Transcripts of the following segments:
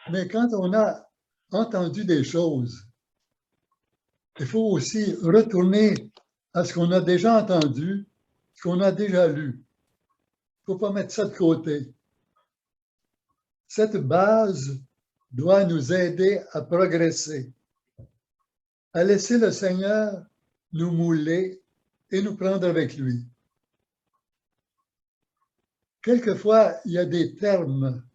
Mais quand on a entendu des choses, il faut aussi retourner à ce qu'on a déjà entendu, ce qu'on a déjà lu. Il ne faut pas mettre ça de côté. Cette base doit nous aider à progresser, à laisser le Seigneur nous mouler et nous prendre avec lui. Quelquefois, il y a des termes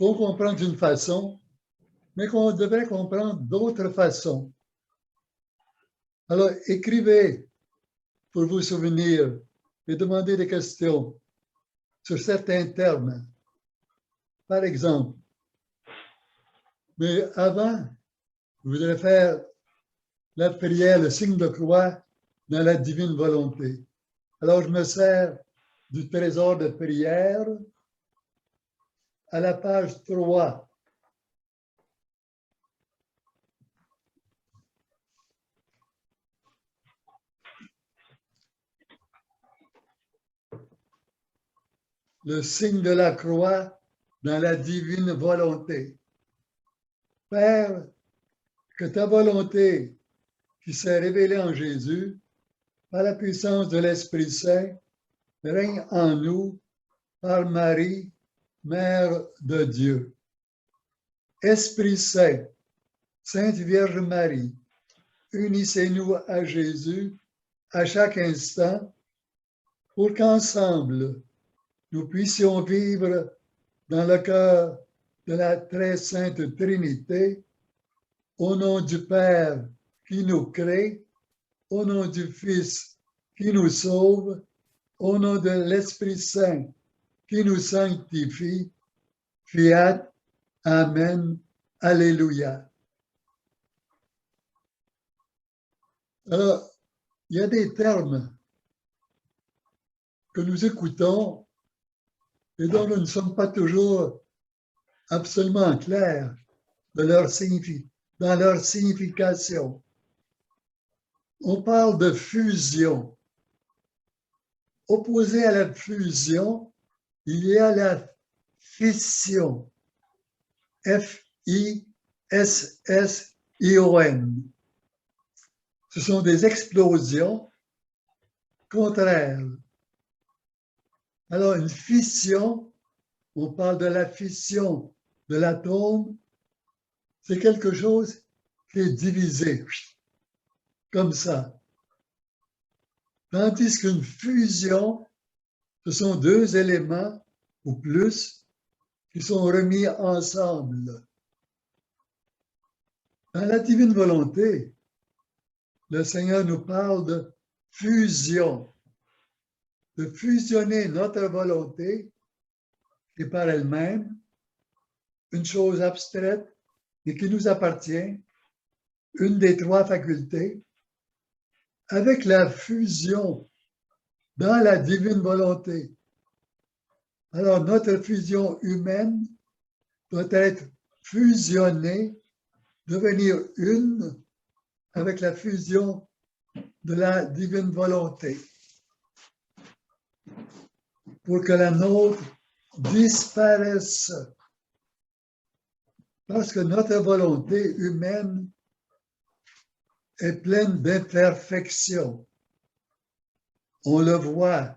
qu'on comprend d'une façon, mais qu'on devrait comprendre d'autres façons. Alors, écrivez pour vous souvenir et demandez des questions sur certains termes. Par exemple, mais avant, je voudrais faire la prière, le signe de croix dans la divine volonté. Alors, je me sers du trésor de prière à la page 3. Le signe de la croix dans la divine volonté. Père, que ta volonté qui s'est révélée en Jésus, par la puissance de l'Esprit Saint, règne en nous par Marie, Mère de Dieu. Esprit Saint, Sainte Vierge Marie, unissez-nous à Jésus à chaque instant pour qu'ensemble, nous puissions vivre dans le cœur de la très sainte Trinité, au nom du Père qui nous crée, au nom du Fils qui nous sauve, au nom de l'Esprit Saint qui nous sanctifie. Fiat, Amen, Alléluia. Alors, il y a des termes que nous écoutons et dont nous ne sommes pas toujours absolument clairs de dans leur signification. On parle de fusion. Opposé à la fusion, il y a la fission. F-I-S-S-I-O-N. Ce sont des explosions contraires. Alors, une fission, on parle de la fission de l'atome, c'est quelque chose qui est divisé, comme ça. Tandis qu'une fusion, ce sont deux éléments ou plus qui sont remis ensemble. Dans la divine volonté, le Seigneur nous parle de fusion, de fusionner notre volonté, qui est par elle-même une chose abstraite et qui nous appartient, une des trois facultés, avec la fusion dans la divine volonté. Alors, notre fusion humaine doit être fusionnée, devenir une avec la fusion de la divine volonté, pour que la nôtre disparaisse. Parce que notre volonté humaine est pleine d'imperfections. On le voit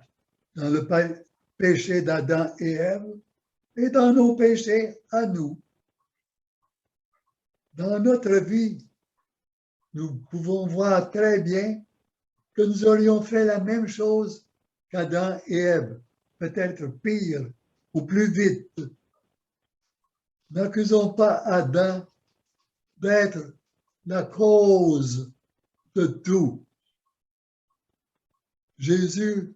dans le péché d'Adam et Ève et dans nos péchés à nous. Dans notre vie, nous pouvons voir très bien que nous aurions fait la même chose qu'Adam et Ève, peut-être pire ou plus vite. N'accusons pas Adam d'être la cause de tout. Jésus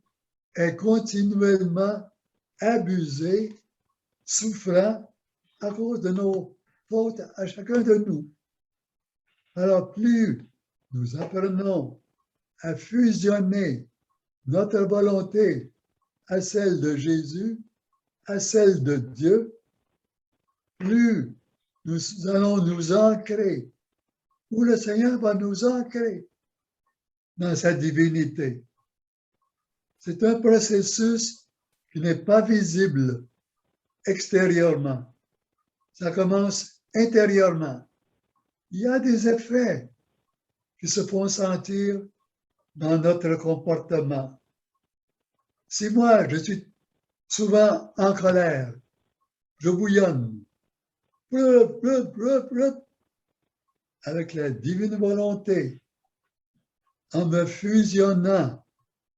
est continuellement abusé, souffrant à cause de nos fautes à chacun de nous. Alors, plus nous apprenons à fusionner notre volonté à celle de Jésus, à celle de Dieu, plus nous allons nous ancrer, ou le Seigneur va nous ancrer dans sa divinité. C'est un processus qui n'est pas visible extérieurement. ça commence intérieurement. Il y a des effets qui se font sentir dans notre comportement. Si moi, je suis souvent en colère, je bouillonne, avec la divine volonté, en me fusionnant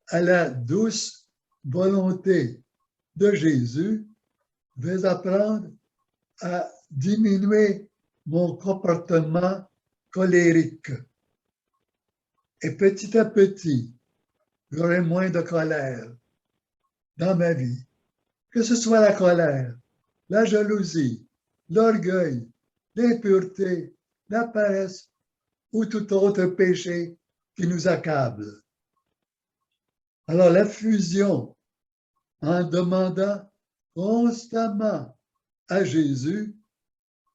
à la douce volonté de Jésus, je vais apprendre à diminuer mon comportement colérique. Et petit à petit, j'aurai moins de colère dans ma vie. Que ce soit la colère, la jalousie, l'orgueil, l'impureté, la paresse ou tout autre péché qui nous accable. Alors la fusion, en demandant constamment à Jésus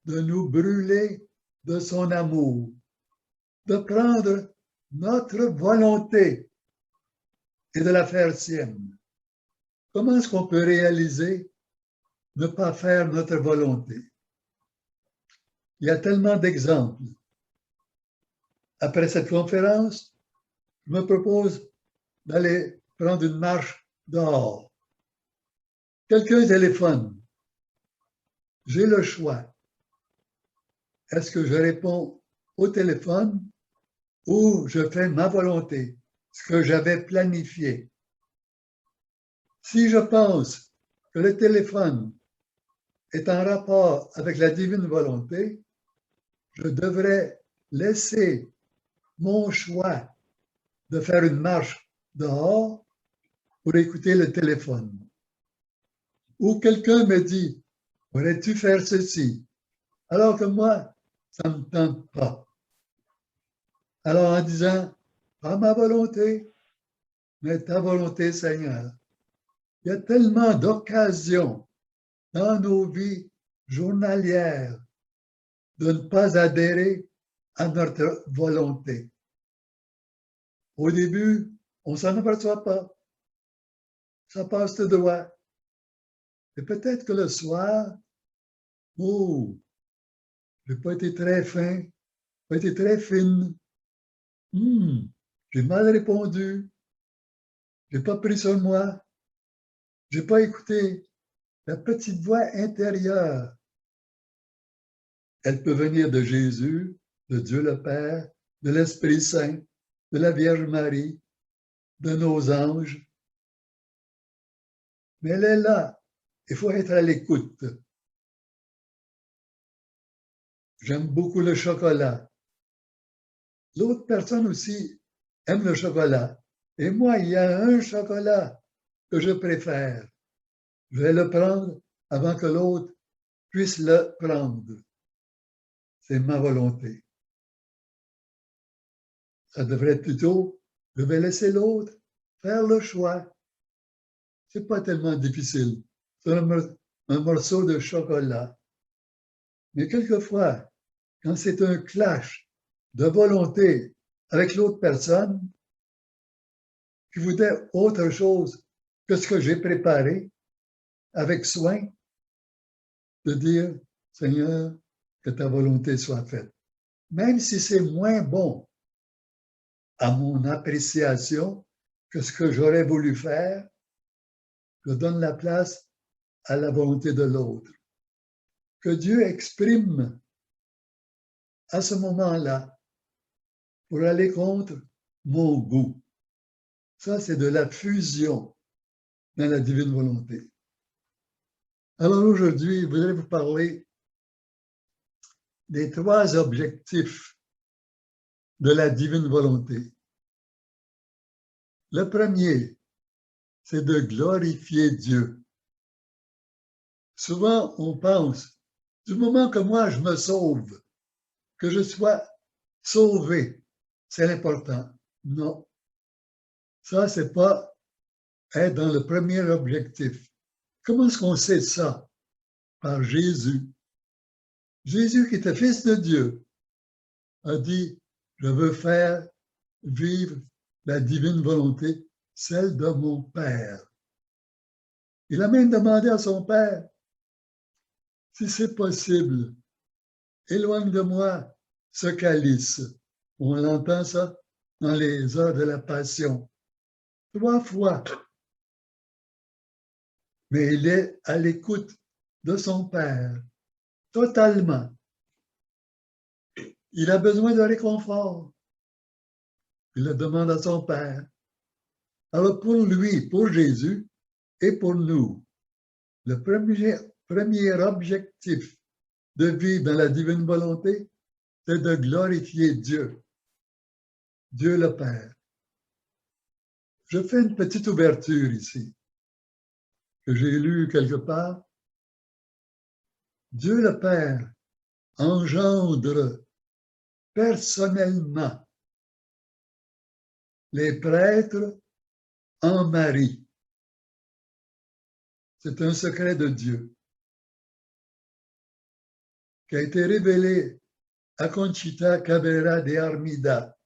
de nous brûler de son amour, de prendre notre volonté et de la faire sienne. Comment est-ce qu'on peut réaliser ne pas faire notre volonté? Il y a tellement d'exemples. Après cette conférence, je me propose d'aller prendre une marche dehors. Quelqu'un téléphone. J'ai le choix. Est-ce que je réponds au téléphone ou je fais ma volonté, ce que j'avais planifié? Si je pense que le téléphone est en rapport avec la divine volonté, je devrais laisser mon choix de faire une marche dehors pour écouter le téléphone. Ou quelqu'un me dit, pourrais-tu faire ceci? Alors que moi, ça ne me tente pas. Alors en disant, pas ma volonté, mais ta volonté, Seigneur. Il y a tellement d'occasions dans nos vies journalières de ne pas adhérer à notre volonté. Au début, on ne s'en aperçoit pas. Ça passe tout droit. Et peut-être que le soir, oh, je n'ai pas été très fin, pas été très fine. J'ai mal répondu. Je n'ai pas pris sur moi. Je n'ai pas écouté la petite voix intérieure. Elle peut venir de Jésus, de Dieu le Père, de l'Esprit Saint, de la Vierge Marie, de nos anges. Mais elle est là. Il faut être à l'écoute. J'aime beaucoup le chocolat. L'autre personne aussi aime le chocolat. Et moi, il y a un chocolat que je préfère. Je vais le prendre avant que l'autre puisse le prendre. C'est ma volonté. Ça devrait être plutôt, je vais laisser l'autre faire le choix. C'est pas tellement difficile. C'est un morceau de chocolat. Mais quelquefois, quand c'est un clash de volonté avec l'autre personne, qui voudrait autre chose que ce que j'ai préparé, avec soin, de dire, Seigneur, que ta volonté soit faite. Même si c'est moins bon à mon appréciation que ce que j'aurais voulu faire, je donne la place à la volonté de l'autre. Que Dieu exprime à ce moment-là pour aller contre mon goût. Ça, c'est de la fusion dans la divine volonté. Alors aujourd'hui, je voudrais vous parler des 3 objectifs de la divine volonté. Le premier, c'est de glorifier Dieu. Souvent, on pense, du moment que moi, je me sauve, que je sois sauvé, c'est l'important. Non. Ça, c'est pas être dans le premier objectif. Comment est-ce qu'on sait ça? Par Jésus. Jésus, qui était fils de Dieu, a dit, je veux faire vivre la divine volonté, celle de mon Père. Il a même demandé à son Père, si c'est possible, éloigne de moi ce calice. On l'entend ça dans les heures de la Passion. 3 fois. Mais il est à l'écoute de son Père, totalement. Il a besoin de réconfort. Il le demande à son Père. Alors pour lui, pour Jésus et pour nous, le premier objectif de vivre dans la divine volonté, c'est de glorifier Dieu, Dieu le Père. Je fais une petite ouverture ici, que j'ai lue quelque part. Dieu le Père engendre personnellement les prêtres en Marie. C'est un secret de Dieu qui a été révélé à Conchita Cabrera de Armida.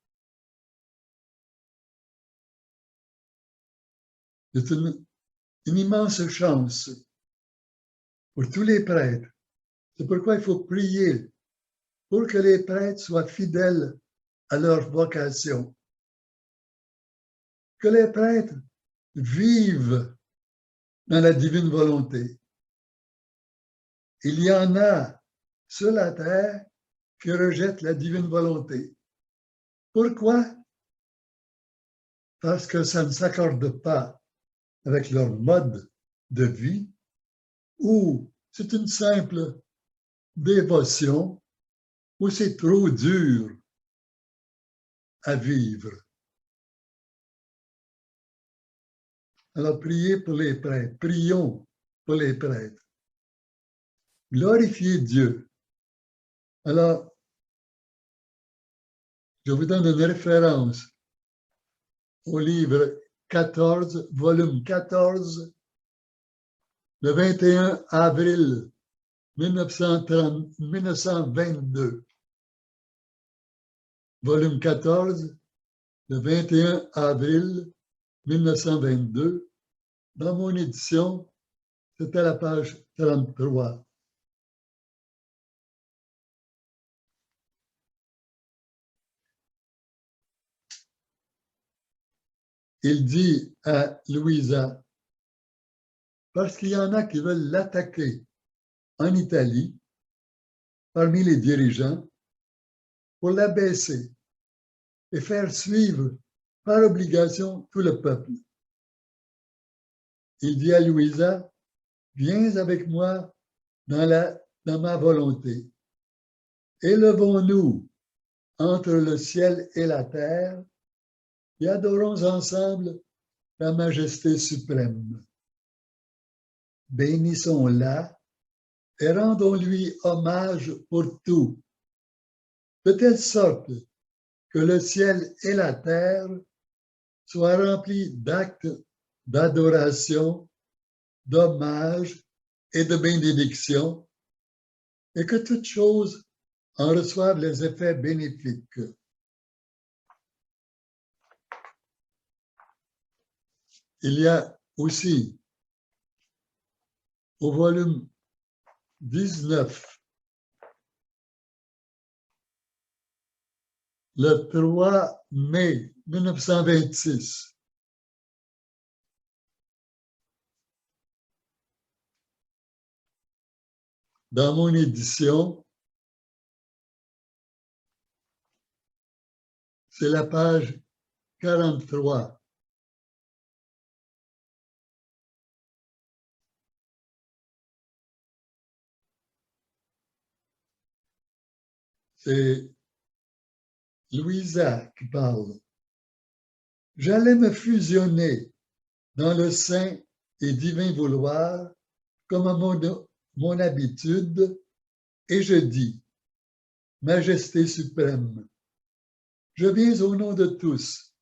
C'est une immense chance pour tous les prêtres. C'est pourquoi il faut prier pour que les prêtres soient fidèles à leur vocation. Que les prêtres vivent dans la divine volonté. Il y en a sur la terre qui rejettent la divine volonté. Pourquoi? Parce que ça ne s'accorde pas avec leur mode de vie ou c'est une simple dévotion ou c'est trop dur à vivre. Alors priez pour les prêtres, prions pour les prêtres. Glorifiez Dieu. Alors, je vous donne une référence au livre 14, volume 14, le 21 avril 1922. Volume 14, le 21 avril 1922. Dans mon édition, c'était la page 33. Il dit à Louisa, parce qu'il y en a qui veulent l'attaquer en Italie, parmi les dirigeants, pour l'abaisser et faire suivre par obligation tout le peuple. Il dit à Louisa, viens avec moi dans ma volonté. Élevons-nous entre le ciel et la terre et adorons ensemble la majesté suprême. Bénissons-la et rendons-lui hommage pour tout, de telle sorte que le ciel et la terre soient remplis d'actes d'adoration, d'hommage et de bénédiction, et que toutes choses en reçoivent les effets bénéfiques. Il y a aussi au volume 19, le 3 mai 1926, dans mon édition, c'est la page 43. C'est Louisa qui parle. J'allais me fusionner dans le saint et divin vouloir comme à mon habitude, et je dis, Majesté suprême, je viens au nom de tous,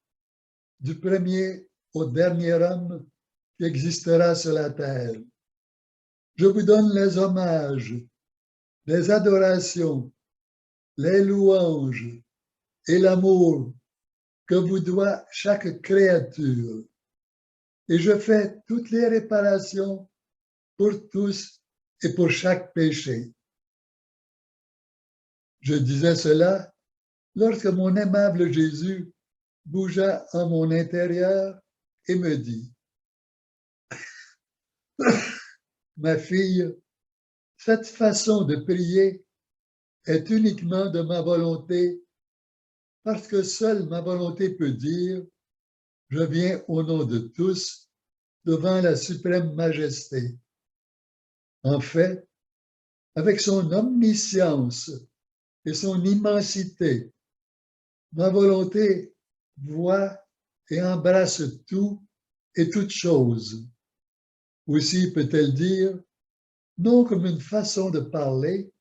du premier au dernier homme qui existera sur la terre. Je vous donne les hommages, les adorations, les louanges et l'amour que vous doit chaque créature. Et je fais toutes les réparations pour tous et pour chaque péché. Je disais cela lorsque mon aimable Jésus bougea en mon intérieur et me dit, « Ma fille, cette façon de prier est uniquement de ma volonté parce que seule ma volonté peut dire, je viens au nom de tous devant la suprême majesté. En fait, avec son omniscience et son immensité, ma volonté voit et embrasse tout et toute chose. Aussi peut-elle dire, non comme une façon de parler,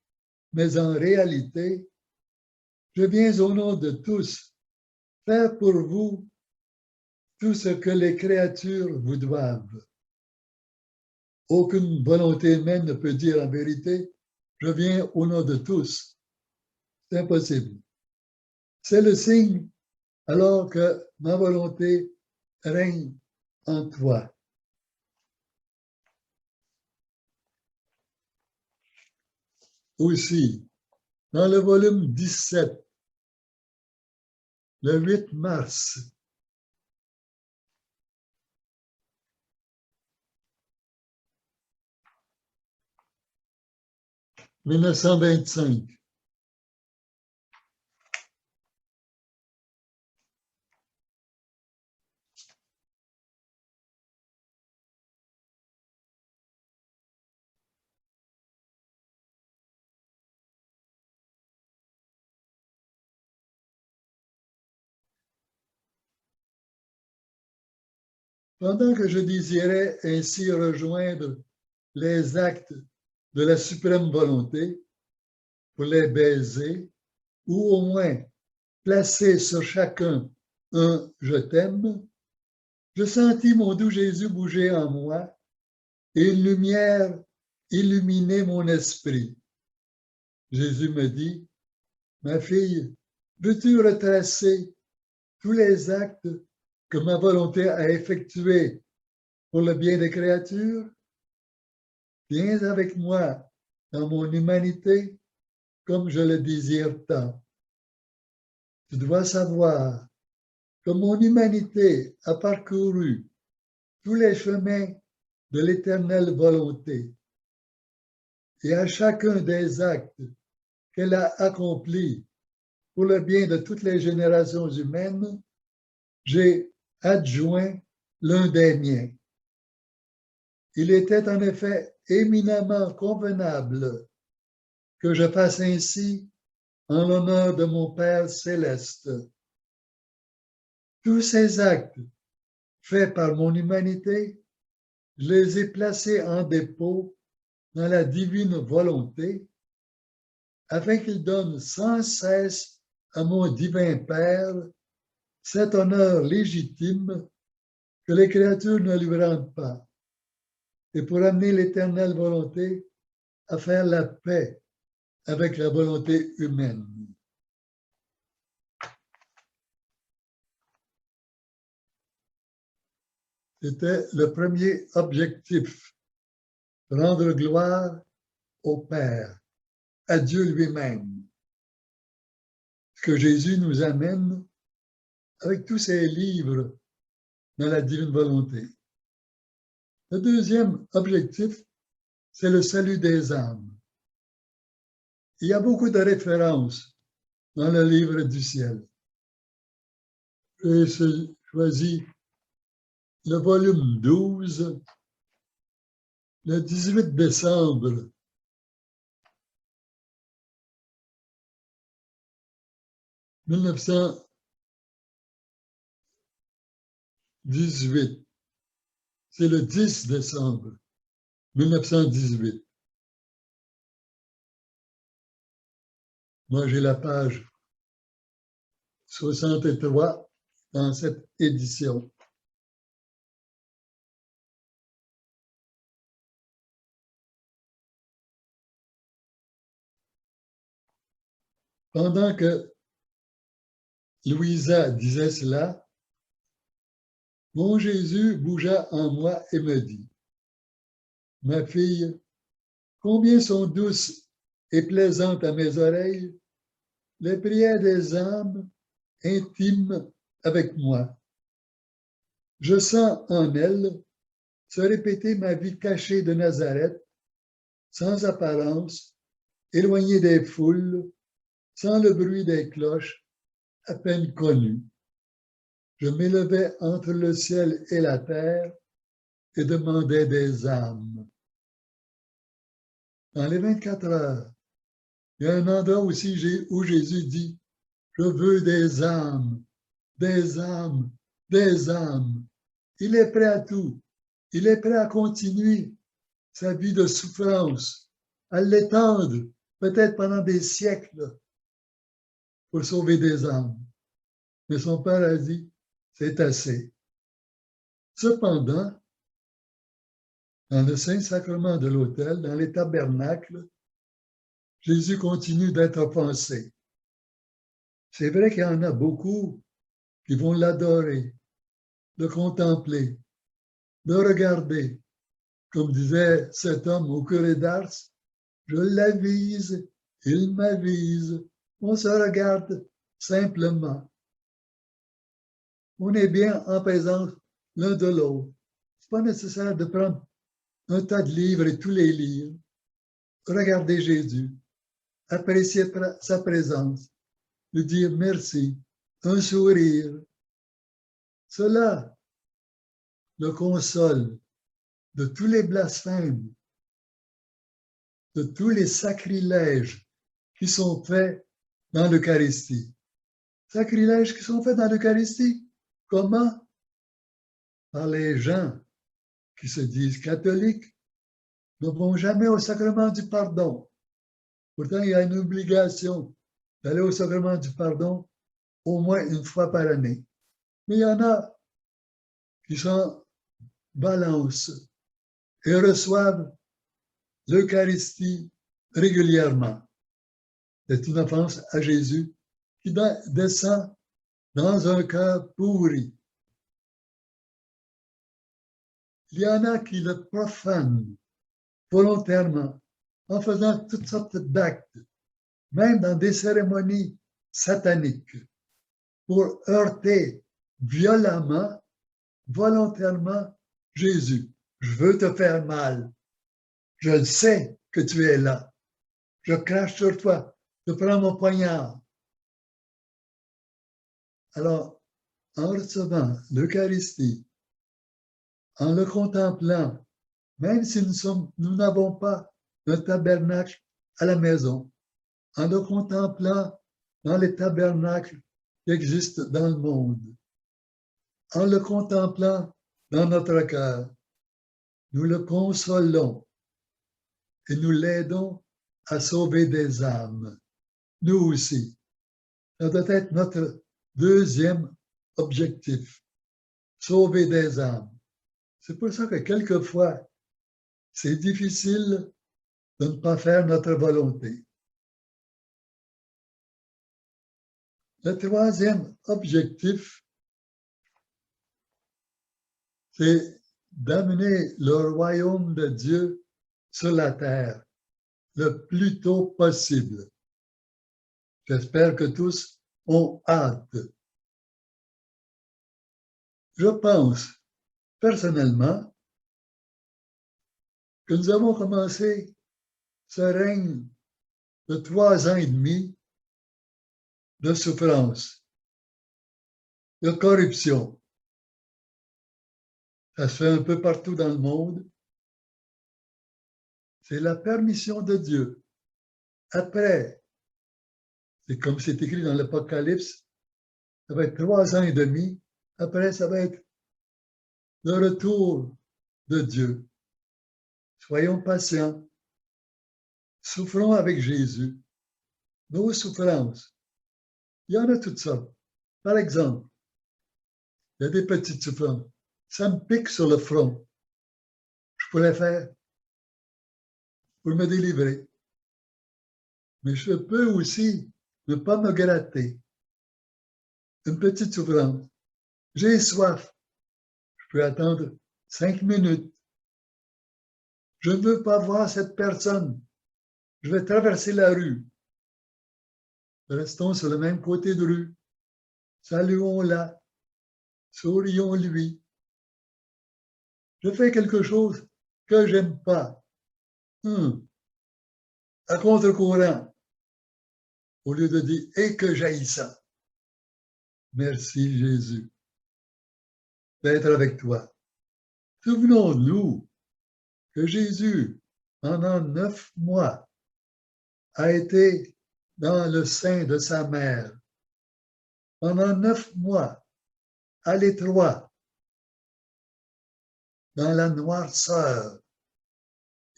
mais en réalité, je viens au nom de tous faire pour vous tout ce que les créatures vous doivent. Aucune volonté humaine ne peut dire en vérité, je viens au nom de tous. C'est impossible. C'est le signe alors que ma volonté règne en toi. Aussi, dans le volume 17, le 8 mars 1925, pendant que je désirais ainsi rejoindre les actes de la suprême volonté pour les baiser, ou au moins placer sur chacun un « je t'aime », je sentis mon doux Jésus bouger en moi et une lumière illuminer mon esprit. Jésus me dit, « Ma fille, veux-tu retracer tous les actes que ma volonté a effectués pour le bien des créatures? Viens avec moi dans mon humanité comme je le désire tant. Tu dois savoir que mon humanité a parcouru tous les chemins de l'éternelle volonté et à chacun des actes qu'elle a accomplis pour le bien de toutes les générations humaines, j'ai adjoint l'un des miens. Il était en effet éminemment convenable que je fasse ainsi en l'honneur de mon Père céleste. Tous ces actes faits par mon humanité, je les ai placés en dépôt dans la divine volonté, afin qu'il donne sans cesse à mon divin Père cet honneur légitime que les créatures ne lui rendent pas, et pour amener l'éternelle volonté à faire la paix avec la volonté humaine. C'était le premier objectif, rendre gloire au Père, à Dieu lui-même. Ce que Jésus nous amène avec tous ses livres dans la divine volonté. Le deuxième objectif, c'est le salut des âmes. Il y a beaucoup de références dans le livre du ciel. J'ai choisi le volume 12, le 18 décembre 1918. C'est le 10 décembre 1918. Moi, j'ai la page 63 dans cette édition. Pendant que Louisa disait cela, mon Jésus bougea en moi et me dit, « Ma fille, Combien sont douces et plaisantes à mes oreilles les prières des âmes intimes avec moi. Je sens en elles se répéter ma vie cachée de Nazareth, sans apparence, éloignée des foules, sans le bruit des cloches, à peine connues. Je m'élevais entre le ciel et la terre et demandais des âmes. Dans les 24 heures, il y a un endroit aussi où Jésus dit « Je veux des âmes, des âmes, des âmes ». Il est prêt à tout. Il est prêt à continuer sa vie de souffrance, à l'étendre peut-être pendant des siècles pour sauver des âmes. Mais son paradis, c'est assez. Cependant, dans le Saint-Sacrement de l'autel, dans les tabernacles, Jésus continue d'être offensé. C'est vrai qu'il y en a beaucoup qui vont l'adorer, le contempler, le regarder. Comme disait cet homme au curé d'Ars, je l'avise, il m'avise. On se regarde simplement. On est bien en présence l'un de l'autre. Ce n'est pas nécessaire de prendre un tas de livres et tous les lire. Regardez Jésus, apprécier sa présence, lui dire merci, un sourire. Cela le console de tous les blasphèmes, de tous les sacrilèges qui sont faits dans l'Eucharistie. Sacrilèges qui sont faits dans l'Eucharistie. Comment? Par les gens qui se disent catholiques, ne vont jamais au sacrement du pardon. Pourtant, il y a une obligation d'aller au sacrement du pardon au moins une fois par année. Mais il y en a qui s'en balancent et reçoivent l'Eucharistie régulièrement. C'est une offense à Jésus qui descend dans un cœur pourri. Il y en a qui le profanent volontairement en faisant toutes sortes d'actes, même dans des cérémonies sataniques, pour heurter violemment, volontairement Jésus. Je veux te faire mal. Je sais que tu es là. Je crache sur toi. Je prends mon poignard. Alors, en recevant l'Eucharistie, en le contemplant, même si nous n'avons pas un tabernacle à la maison, en le contemplant dans les tabernacles qui existent dans le monde, en le contemplant dans notre cœur, nous le consolons et nous l'aidons à sauver des âmes. Nous aussi. Ça doit être notre deuxième objectif, sauver des âmes. C'est pour ça que quelquefois, c'est difficile de ne pas faire notre volonté. Le troisième objectif, c'est d'amener le royaume de Dieu sur la terre le plus tôt possible. J'espère que tous ont hâte. Je pense personnellement que nous avons commencé ce règne de 3 ans et demi de souffrance, de corruption. Ça se fait un peu partout dans le monde. C'est la permission de Dieu. Après, c'est comme c'est écrit dans l'Apocalypse, ça va être 3 ans et demi. Après, ça va être le retour de Dieu. Soyons patients. Souffrons avec Jésus. Nos souffrances. Il y en a toutes sortes. Par exemple, il y a des petites souffrances. Ça me pique sur le front. Je pourrais faire pour me délivrer. Mais je peux aussi ne pas me gratter. Une petite souffrance. J'ai soif. Je peux attendre 5 minutes. Je ne veux pas voir cette personne. Je vais traverser la rue. Restons sur le même côté de rue. Saluons-la. Sourions-lui. Je fais quelque chose que j'aime pas. À contre-courant. Au lieu de dire « et que j'haïs ça ». Merci Jésus d'être avec toi. Souvenons-nous que Jésus, pendant 9 mois, a été dans le sein de sa mère. Pendant 9 mois, à l'étroit, dans la noirceur.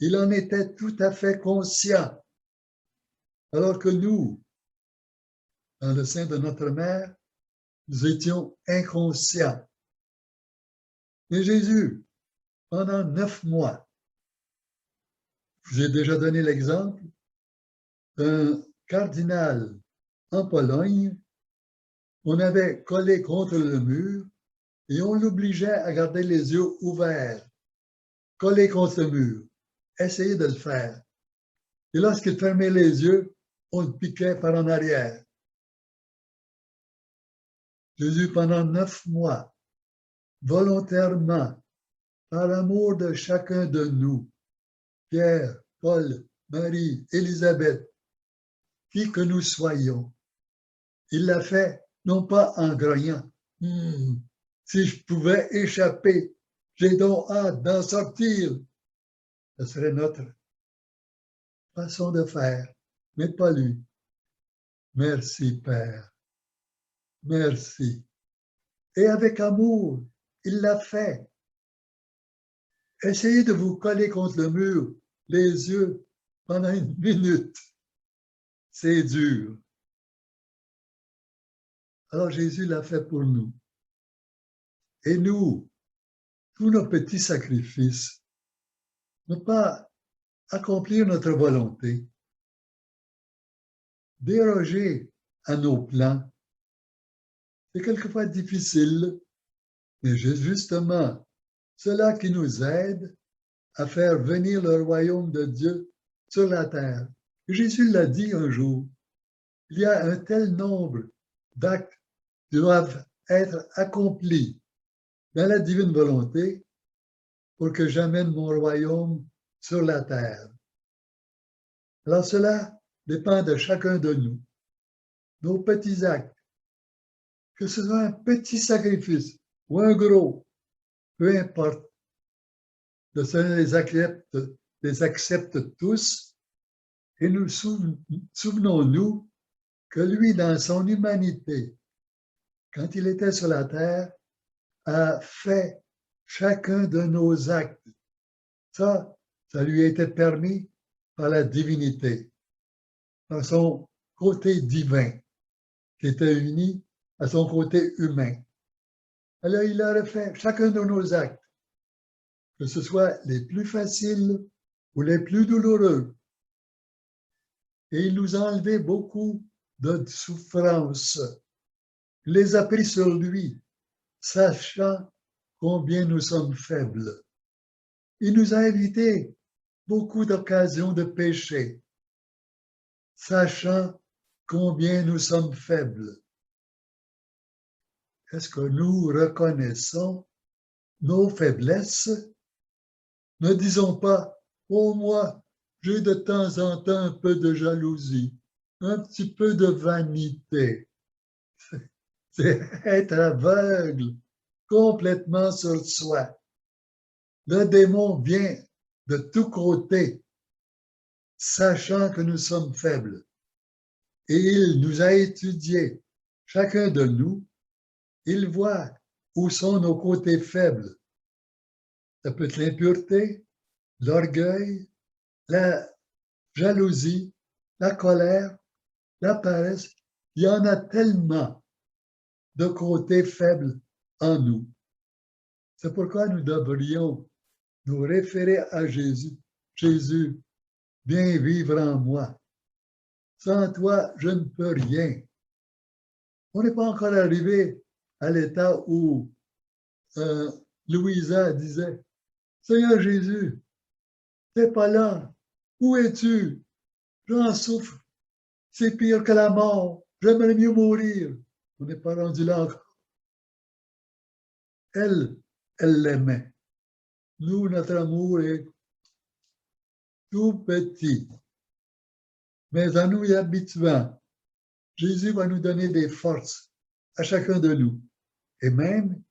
Il en était tout à fait conscient. Alors que nous, dans le sein de notre mère, nous étions inconscients. Mais Jésus, pendant 9 mois, je vous ai déjà donné l'exemple d'un cardinal en Pologne, on avait collé contre le mur et on l'obligeait à garder les yeux ouverts, collé contre le mur, essayer de le faire. Et lorsqu'il fermait les yeux, on le piquait par en arrière. Jésus, pendant 9 mois, volontairement, par l'amour de chacun de nous, Pierre, Paul, Marie, Élisabeth, qui que nous soyons, il l'a fait non pas en grognant. Si je pouvais échapper, j'ai donc hâte d'en sortir. Ce serait notre façon de faire, mais pas lui. Merci, Père. Merci. Et avec amour, il l'a fait. Essayez de vous coller contre le mur, les yeux, pendant 1 minute. C'est dur. Alors Jésus l'a fait pour nous. Et nous, tous nos petits sacrifices, ne pas accomplir notre volonté, déroger à nos plans, c'est quelquefois difficile, mais justement, cela qui nous aide à faire venir le royaume de Dieu sur la terre. Et Jésus l'a dit un jour, il y a un tel nombre d'actes qui doivent être accomplis dans la divine volonté pour que j'amène mon royaume sur la terre. Alors cela dépend de chacun de nous, nos petits actes, que ce soit un petit sacrifice ou un gros, peu importe, le Seigneur les accepte tous et nous souvenons-nous que lui, dans son humanité, quand il était sur la terre, a fait chacun de nos actes. Ça lui a été permis par la divinité, par son côté divin, qui était uni à son côté humain. Alors, il a refait chacun de nos actes, que ce soit les plus faciles ou les plus douloureux. Et il nous a enlevé beaucoup de souffrances. Il les a pris sur lui, sachant combien nous sommes faibles. Il nous a évité beaucoup d'occasions de pécher, sachant combien nous sommes faibles. Est-ce que nous reconnaissons nos faiblesses? Ne disons pas « Oh, moi, j'ai de temps en temps un peu de jalousie, un petit peu de vanité. » C'est être aveugle, complètement sur soi. Le démon vient de tous côtés, sachant que nous sommes faibles. Et il nous a étudiés, chacun de nous. Il voit où sont nos côtés faibles. Ça peut être l'impureté, l'orgueil, la jalousie, la colère, la paresse. Il y en a tellement de côtés faibles en nous. C'est pourquoi nous devrions nous référer à Jésus. Jésus, viens vivre en moi. Sans toi, je ne peux rien. On n'est pas encore arrivé à l'état où Louisa disait, Seigneur Jésus, t'es pas là. Où es-tu? J'en souffre. C'est pire que la mort. J'aimerais mieux mourir. On n'est pas rendu là encore. Elle l'aimait. Nous, notre amour est tout petit. Mais en nous y habituant, Jésus va nous donner des forces à chacun de nous. Et même,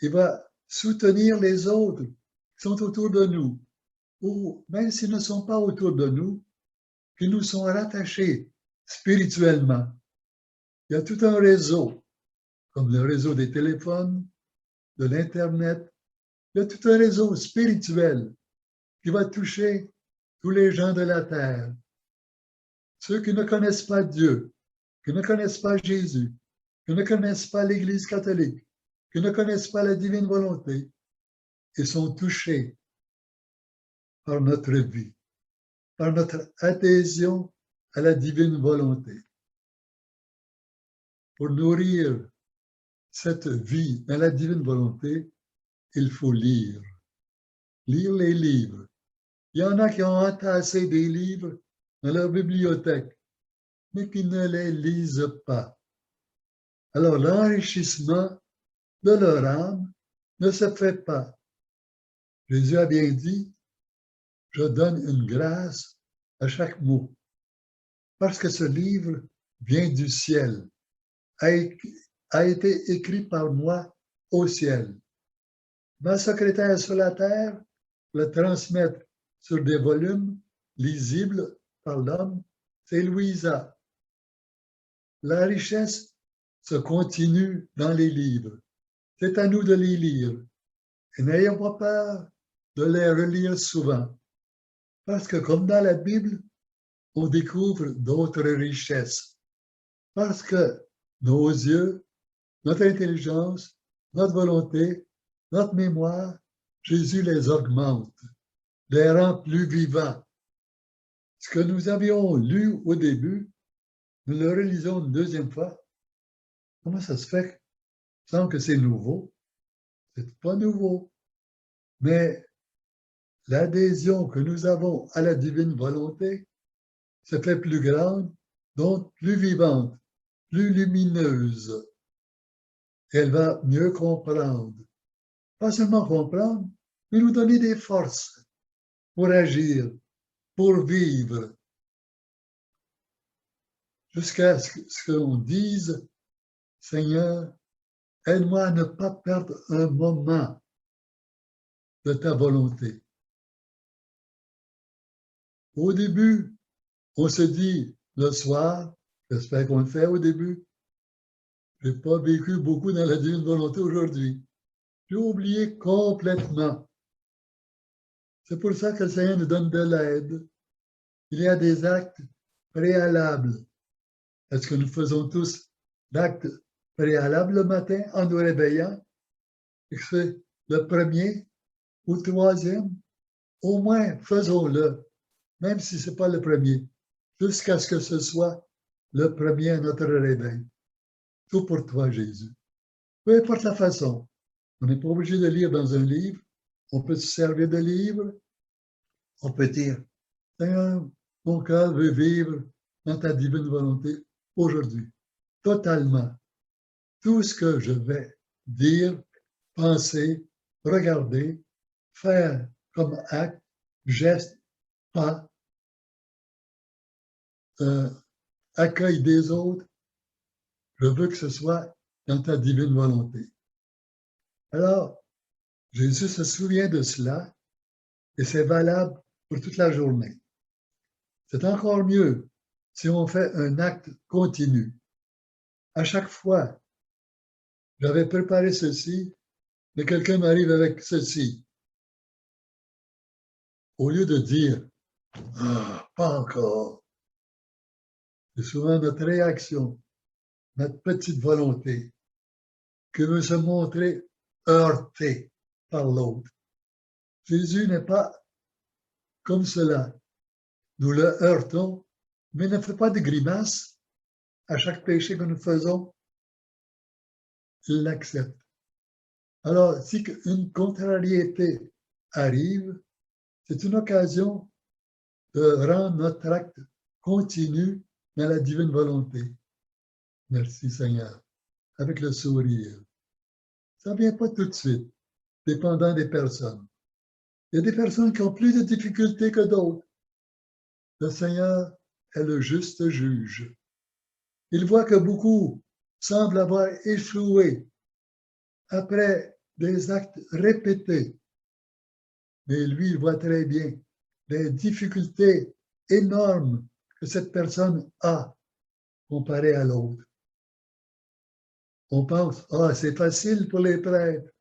il va soutenir les autres qui sont autour de nous, ou même s'ils ne sont pas autour de nous, qui nous sont rattachés spirituellement. Il y a tout un réseau, comme le réseau des téléphones, de l'Internet. Il y a tout un réseau spirituel qui va toucher tous les gens de la terre. Ceux qui ne connaissent pas Dieu, qui ne connaissent pas Jésus, qui ne connaissent pas l'Église catholique, qui ne connaissent pas la divine volonté, et sont touchés par notre vie, par notre adhésion à la divine volonté. Pour nourrir cette vie dans la divine volonté, il faut lire. Lire les livres. Il y en a qui ont entassé des livres dans leur bibliothèque, mais qui ne les lisent pas. Alors l'enrichissement de leur âme ne se fait pas. Jésus a bien dit, je donne une grâce à chaque mot. Parce que ce livre vient du ciel, a été écrit par moi au ciel. Ma secrétaire sur la terre le transmettre sur des volumes lisibles par l'homme, c'est Louisa. La richesse se continue dans les livres. C'est à nous de les lire. Et n'ayons pas peur de les relire souvent. Parce que comme dans la Bible, on découvre d'autres richesses. Parce que nos yeux, notre intelligence, notre volonté, notre mémoire, Jésus les augmente, les rend plus vivants. Ce que nous avions lu au début, nous le relisons une deuxième fois. Comment ça se fait? Il semble que c'est nouveau. C'est pas nouveau. Mais l'adhésion que nous avons à la divine volonté se fait plus grande, donc plus vivante, plus lumineuse. Elle va mieux comprendre. Pas seulement comprendre, mais nous donner des forces pour agir, pour vivre. Jusqu'à ce qu'on dise, Seigneur, aide-moi à ne pas perdre un moment de ta volonté. Au début, on se dit le soir, j'espère qu'on le fait au début, je n'ai pas vécu beaucoup dans la divine volonté aujourd'hui. J'ai oublié complètement. C'est pour ça que le Seigneur nous donne de l'aide. Il y a des actes préalables. Est-ce que nous faisons tous l'acte préalable le matin en nous réveillant? Et que c'est le premier ou le troisième? Au moins, faisons-le, même si ce n'est pas le premier, jusqu'à ce que ce soit le premier à notre réveil. Tout pour toi, Jésus. Peu importe la façon. On n'est pas obligé de lire dans un livre. On peut se servir de livres. On peut dire, Seigneur, mon cœur veut vivre dans ta divine volonté aujourd'hui, totalement. Tout ce que je vais dire, penser, regarder, faire comme acte, geste, pas, accueil des autres, je veux que ce soit dans ta divine volonté. Alors, Jésus se souvient de cela et c'est valable pour toute la journée. C'est encore mieux si on fait un acte continu. À chaque fois, j'avais préparé ceci, mais quelqu'un m'arrive avec ceci. Au lieu de dire ah, pas encore, c'est souvent notre réaction, notre petite volonté, qui veut se montrer heurtée par l'autre. Jésus n'est pas comme cela. Nous le heurtons, mais ne fait pas de grimace à chaque péché que nous faisons. Il l'accepte. Alors, si une contrariété arrive, C'est une occasion de rendre notre acte continu dans la divine volonté. Merci Seigneur. Avec le sourire. Ça ne vient pas tout de suite, dépendant des personnes. Il y a des personnes qui ont plus de difficultés que d'autres. Le Seigneur est le juste juge. Il voit que beaucoup semblent avoir échoué après des actes répétés. Mais lui, il voit très bien les difficultés énormes que cette personne a comparées à l'autre. On pense, c'est facile pour les prêtres.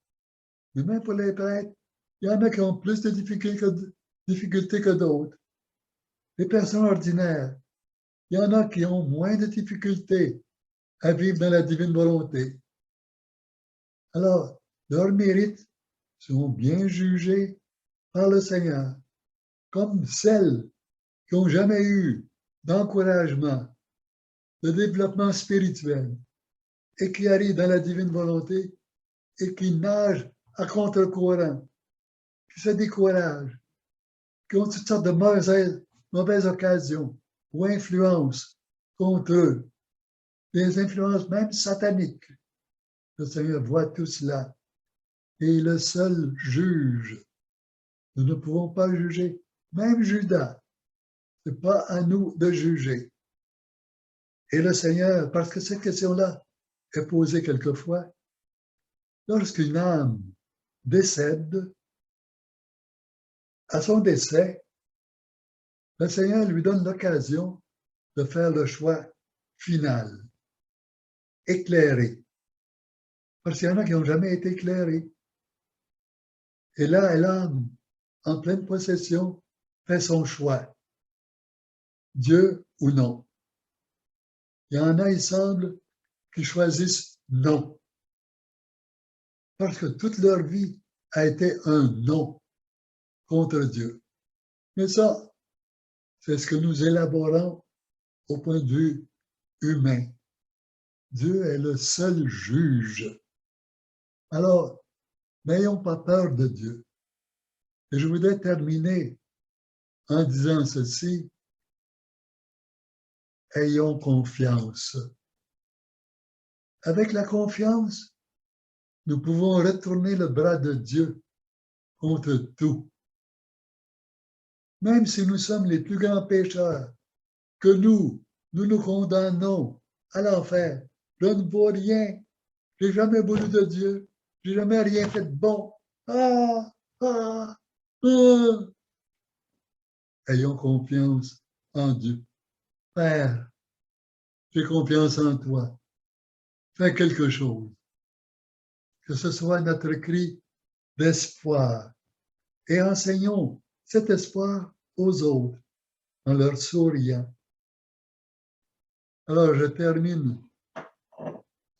Mais même pour les prêtres, il y en a qui ont plus de difficultés que d'autres. Les personnes ordinaires, il y en a qui ont moins de difficultés à vivre dans la divine volonté. Alors, leurs mérites sont bien jugés par le Seigneur, comme celles qui n'ont jamais eu d'encouragement, de développement spirituel, et qui arrivent dans la divine volonté et qui nagent à contre-courant, qui se découragent, qui ont toutes sortes de mauvaises occasions ou influences contre eux, des influences même sataniques. Le Seigneur voit tout cela et est le seul juge. Nous ne pouvons pas juger, même Judas. Ce n'est pas à nous de juger. Et le Seigneur, parce que cette question-là est posée quelquefois, lorsqu'une âme décède, à son décès, le Seigneur lui donne l'occasion de faire le choix final, éclairé. Parce qu'il y en a qui n'ont jamais été éclairés. Et là, l'âme, en pleine possession, fait son choix. Dieu ou non. Il y en a, il semble, qui choisissent non. Parce que toute leur vie a été un non contre Dieu. Mais ça, c'est ce que nous élaborons au point de vue humain. Dieu est le seul juge. Alors, n'ayons pas peur de Dieu. Et je voudrais terminer en disant ceci. Ayons confiance. Avec la confiance, nous pouvons retourner le bras de Dieu contre tout. Même si nous sommes les plus grands pécheurs, que nous nous condamnons à l'enfer. Je ne vaux rien. Je n'ai jamais voulu de Dieu. Je n'ai jamais rien fait de bon. Ah, ah, ah. Ayons confiance en Dieu. Père, j'ai confiance en toi. Fais quelque chose. Que ce soit notre cri d'espoir. Et enseignons cet espoir aux autres en leur souriant. Alors, je termine